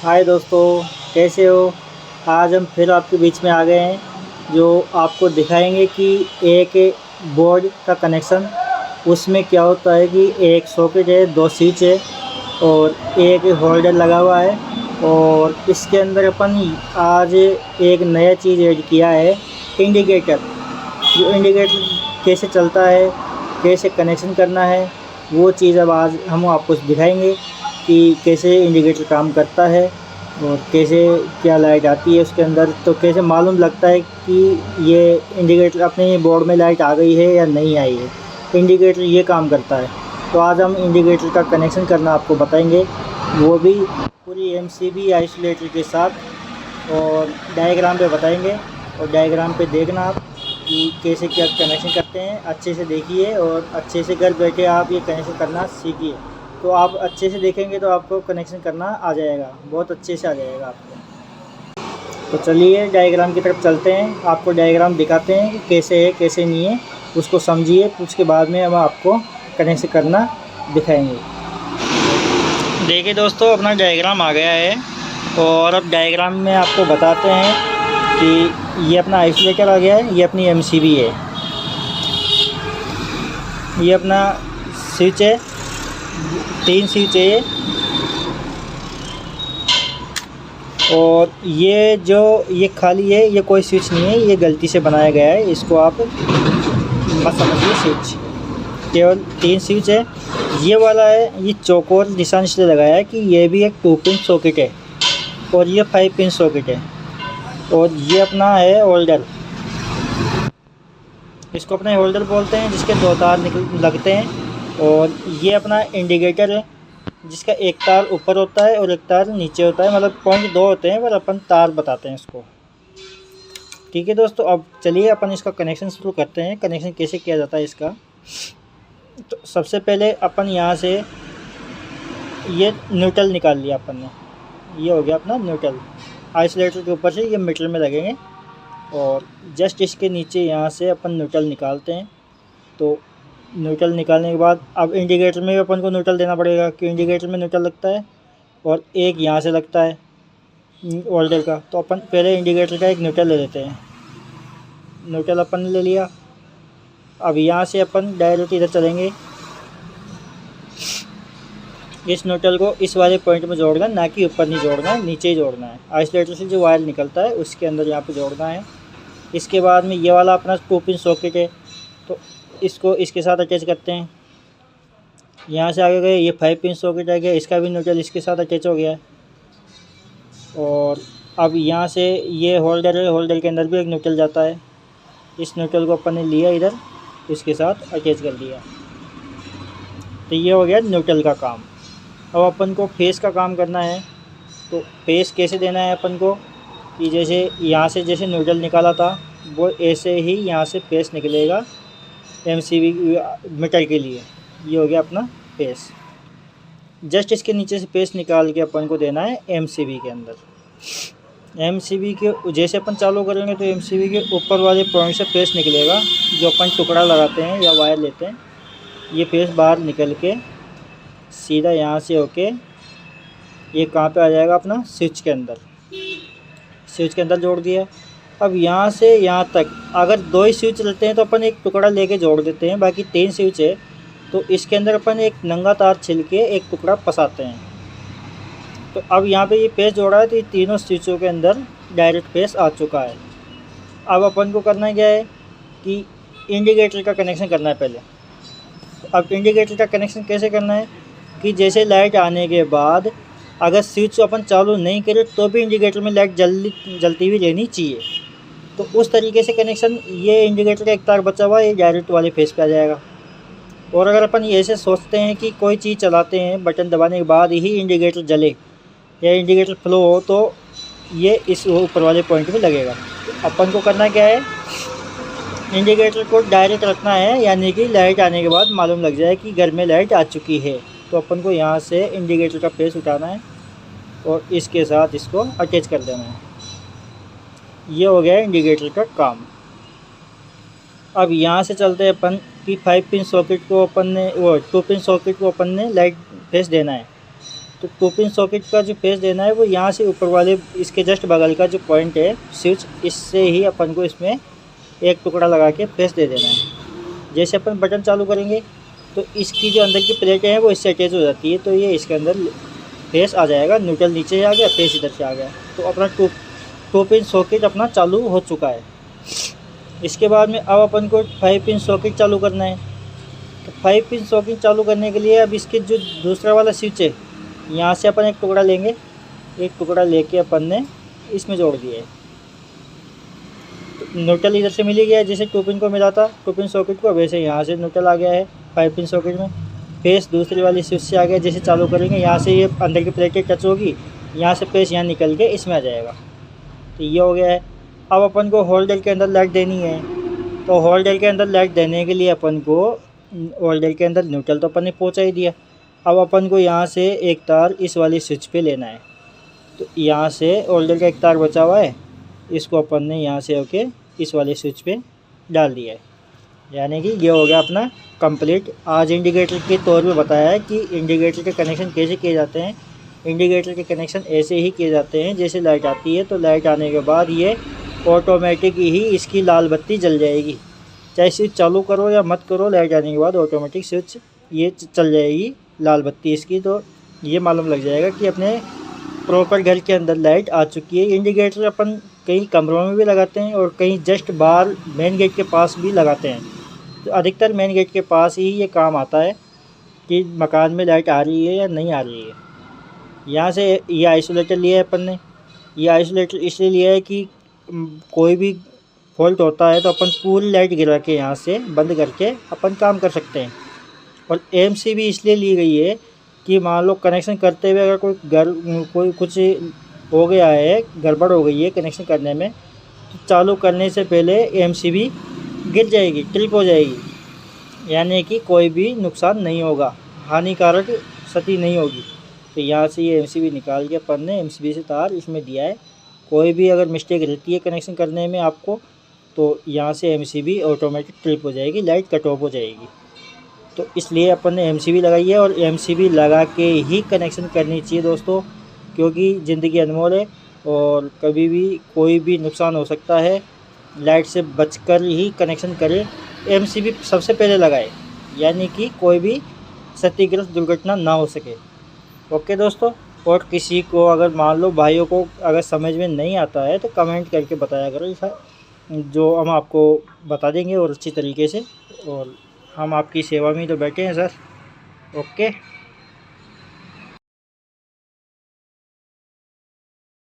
हाय दोस्तों, कैसे हो। आज हम फिर आपके बीच में आ गए हैं जो आपको दिखाएंगे कि एक बोर्ड का कनेक्शन उसमें क्या होता है कि एक सॉकेट है, दो स्विच है और एक होल्डर लगा हुआ है। और इसके अंदर अपन आज एक नया चीज़ ऐड किया है, इंडिकेटर। जो इंडिकेटर कैसे चलता है, कैसे कनेक्शन करना है, वो चीज़ अब आज हम आपको दिखाएंगे कि कैसे इंडिकेटर काम करता है और कैसे क्या लाइट आती है उसके अंदर। तो कैसे मालूम लगता है कि ये इंडिकेटर अपने बोर्ड में लाइट आ गई है या नहीं आई है, इंडिकेटर ये काम करता है। तो आज हम इंडिकेटर का कनेक्शन करना आपको बताएंगे, वो भी पूरी एमसीबी आइसोलेटर के साथ, और डायग्राम पे बताएंगे। और डायग्राम पे देखना आप कि कैसे क्या कनेक्शन करते हैं, अच्छे से देखिए और अच्छे से घर बैठे आप ये कनेक्शन करना सीखिए। तो आप अच्छे से देखेंगे तो आपको कनेक्शन करना आ जाएगा, बहुत अच्छे से आ जाएगा आपको। तो चलिए डायग्राम की तरफ चलते हैं, आपको डायग्राम दिखाते हैं कि कैसे है कैसे नहीं है, उसको समझिए। उसके बाद में हम आपको कनेक्शन करना दिखाएंगे। देखिए दोस्तों, अपना डायग्राम आ गया है और अब डायग्राम में आपको बताते हैं कि ये अपना आइसोलेटर आ गया है, ये अपनी एमसीबी है, ये अपना स्विच है, 3 स्विच है ये। और ये जो ये खाली है, ये कोई स्विच नहीं है, ये गलती से बनाया गया है, इसको आप बस समझिए स्विच। केवल 3 स्विच है। ये वाला है, ये चौकोर निशान इसलिए लगाया है कि ये भी एक 2 पिन सॉकेट है और ये 5 पिन सॉकेट है। और ये अपना है होल्डर, इसको अपने होल्डर बोलते हैं, जिसके 2 तार लगते हैं। और ये अपना इंडिकेटर है, जिसका एक तार ऊपर होता है और एक तार नीचे होता है, मतलब पॉइंट 2 होते हैं, पर अपन तार बताते हैं इसको। ठीक है दोस्तों, अब चलिए अपन इसका कनेक्शन शुरू करते हैं। कनेक्शन कैसे किया जाता है इसका। तो सबसे पहले अपन यहाँ से ये न्यूट्रल निकाल लिया अपन ने, ये हो गया अपना न्यूट्रल। आइसोलेटर के ऊपर से ये मीटर में लगेंगे और जस्ट इसके नीचे यहाँ से अपन न्यूट्रल निकालते हैं। तो न्यूट्रल निकालने के बाद अब इंडिकेटर में भी अपन को न्यूट्रल देना पड़ेगा, कि इंडिकेटर में न्यूट्रल लगता है और एक यहाँ से लगता है होल्डर का। तो अपन पहले इंडिकेटर का एक न्यूट्रल ले लेते हैं। न्यूट्रल अपन ने ले लिया। अब यहाँ से अपन डायरेक्ट इधर चलेंगे, इस न्यूट्रल को इस वाले पॉइंट में जोड़ना है, ना कि ऊपर नहीं जोड़ना है, नीचे ही जोड़ना है। आइसोलेटर से जो वायर निकलता है उसके अंदर यहाँ पे जोड़ना है। इसके बाद में ये वाला अपना 2 पिन सॉकेट है, तो इसको इसके साथ अटैच करते हैं। यहाँ से आगे गए, ये 5 पिन सॉकेट आ गया, इसका भी न्यूट्रल इसके साथ अटैच हो गया है। और अब यहाँ से ये होल्डर है, होल्डर के अंदर भी एक न्यूट्रल जाता है। इस न्यूट्रल को अपन ने लिया इधर, इसके साथ अटैच कर दिया। तो ये हो गया न्यूट्रल का काम। अब अपन को फेस का काम करना है। तो फेस कैसे देना है अपन को, कि जैसे यहाँ से जैसे न्यूट्रल निकाला था, वो ऐसे ही यहाँ से फेस निकलेगा एमसीबी मीटर के लिए। ये हो गया अपना फेस। जस्ट इसके नीचे से फेस निकाल के अपन को देना है एमसीबी के अंदर। एमसीबी के जैसे अपन चालू करेंगे तो एमसीबी के ऊपर वाले पॉइंट से फेस निकलेगा, जो अपन टुकड़ा लगाते हैं या वायर लेते हैं। ये फेस बाहर निकल के सीधा यहाँ से होके ये कहाँ पे आ जाएगा, अपना स्विच के अंदर। स्विच के अंदर जोड़ दिया। अब यहाँ से यहाँ तक अगर 2 ही स्विच रहते हैं तो अपन एक टुकड़ा लेके जोड़ देते हैं, बाकी 3 स्विच है तो इसके अंदर अपन एक नंगा तार छिल के एक टुकड़ा फंसाते हैं। तो अब यहाँ पे ये पेस जोड़ा है, तो ये तीनों स्विचों के अंदर डायरेक्ट पेस आ चुका है। अब अपन को करना क्या है कि इंडिकेटर का कनेक्शन करना है पहले। अब इंडिकेटर का कनेक्शन कैसे करना है कि जैसे लाइट आने के बाद अगर स्विच अपन चालू नहीं करे तो भी इंडिकेटर में लाइट जलती हुई रहनी चाहिए। तो उस तरीके से कनेक्शन, ये इंडिकेटर का एक तार बचा हुआ है, ये डायरेक्ट वाले फेस पे आ जाएगा। और अगर अपन ऐसे सोचते हैं कि कोई चीज़ चलाते हैं, बटन दबाने के बाद ही इंडिकेटर जले या इंडिकेटर फ्लो हो, तो ये इस ऊपर वाले पॉइंट में लगेगा। तो अपन को करना क्या है, इंडिकेटर को डायरेक्ट रखना है, यानी कि लाइट आने के बाद मालूम लग जाए कि घर में लाइट आ चुकी है। तो अपन को यहाँ से इंडिकेटर का फेस उठाना है और इसके साथ इसको अटैच कर देना है। ये हो गया इंडिकेटर का काम। अब यहाँ से चलते हैं अपन कि 5 पिन सॉकेट को अपन ने 2 पिन सॉकेट को अपन ने लाइट फेस देना है। तो 2 पिन सॉकेट का जो फेस देना है वो यहाँ से ऊपर वाले इसके जस्ट बगल का जो पॉइंट है स्विच, इससे ही अपन को इसमें एक टुकड़ा लगा के फेस दे देना है। जैसे अपन बटन चालू करेंगे तो इसकी जो अंदर की प्लेटें हैं वो इससे अटैच हो जाती है, तो ये इसके अंदर फेस आ जाएगा। न्यूट्रल नीचे आ गया, फेस इधर से आ गया, तो अपना 2 पिन सॉकेट अपना चालू हो चुका है। इसके बाद में अब अपन को 5 पिन सॉकेट चालू करना है। तो 5 पिन सॉकेट चालू करने के लिए अब इसके जो दूसरा वाला स्विच है यहाँ से अपन एक टुकड़ा लेंगे, एक टुकड़ा लेके अपन ने इसमें जोड़ दिया है। तो न्यूट्रल इधर से मिल ही गया है, जैसे 2 पिन को मिला था 2 पिन सॉकेट को, वैसे यहाँ से न्यूट्रल आ गया है 5 पिन सॉकेट में। फेस दूसरी वाली स्विच से आ गया, जैसे चालू करेंगे यहाँ से ये अंदर की प्लेटें टच होगी, यहाँ से फेस यहाँ निकल के इसमें आ जाएगा। तो ये हो गया है। अब अपन को होल्डर के अंदर लाइट देनी है, तो होल्डर के अंदर लाइट देने के लिए अपन को होल्डर के अंदर न्यूट्रल तो अपन ने पहुँचा ही दिया। अब अपन को यहाँ से एक तार इस वाली स्विच पे लेना है। तो यहाँ से होल्डर का एक तार बचा हुआ है, इसको अपन ने यहाँ से होके इस वाले स्विच पे डाल दिया है। यानी कि ये हो गया अपना कंप्लीट। आज इंडिकेटर के तौर पे बताया है कि इंडिकेटर के कनेक्शन कैसे किए जाते हैं। इंडिकेटर के कनेक्शन ऐसे ही किए जाते हैं, जैसे लाइट आती है तो लाइट आने के बाद ये ऑटोमेटिक ही इसकी लाल बत्ती जल जाएगी। चाहे स्विच चालू करो या मत करो, लाइट आने के बाद ऑटोमेटिक स्विच ये चल जाएगी लाल बत्ती इसकी। तो ये मालूम लग जाएगा कि अपने प्रॉपर घर के अंदर लाइट आ चुकी है। इंडिकेटर अपन कई कमरों में भी लगाते हैं और कहीं जस्ट बाहर मेन गेट के पास भी लगाते हैं। तो अधिकतर मेन गेट के पास ही ये काम आता है कि मकान में लाइट आ रही है या नहीं आ रही है। यहाँ से ये आइसोलेटर लिया है अपन ने। ये आइसोलेटर इसलिए लिया है कि कोई भी फॉल्ट होता है तो अपन पूरी लाइट गिरा के यहाँ से बंद करके अपन काम कर सकते हैं। और एएमसी भी इसलिए ली गई है कि मान लो कनेक्शन करते हुए अगर कोई कुछ हो गया है, गड़बड़ हो गई है कनेक्शन करने में, तो चालू करने से पहले एएमसी भी गिर जाएगी, ट्रिप हो जाएगी, यानी कि कोई भी नुकसान नहीं होगा, हानिकारक क्षति नहीं होगी। तो यहाँ से ये एमसीबी निकाल के अपन ने एमसीबी से तार इसमें दिया है। कोई भी अगर मिस्टेक रहती है कनेक्शन करने में आपको, तो यहाँ से एमसीबी ऑटोमेटिक ट्रिप हो जाएगी, लाइट कट ऑफ हो जाएगी। तो इसलिए अपन ने एमसीबी लगाई है, और एमसीबी लगा के ही कनेक्शन करनी चाहिए दोस्तों, क्योंकि ज़िंदगी अनमोल है और कभी भी कोई भी नुकसान हो सकता है। लाइट से बचकर ही कनेक्शन करें, एमसीबी सबसे पहले लगाए, यानी कि कोई भी क्षतिग्रस्त दुर्घटना ना हो सके। ओके दोस्तों, और किसी को अगर मान लो भाइयों को अगर समझ में नहीं आता है तो कमेंट करके बताया करो, जो हम आपको बता देंगे और अच्छी तरीके से, और हम आपकी सेवा में तो बैठे हैं सर। ओके।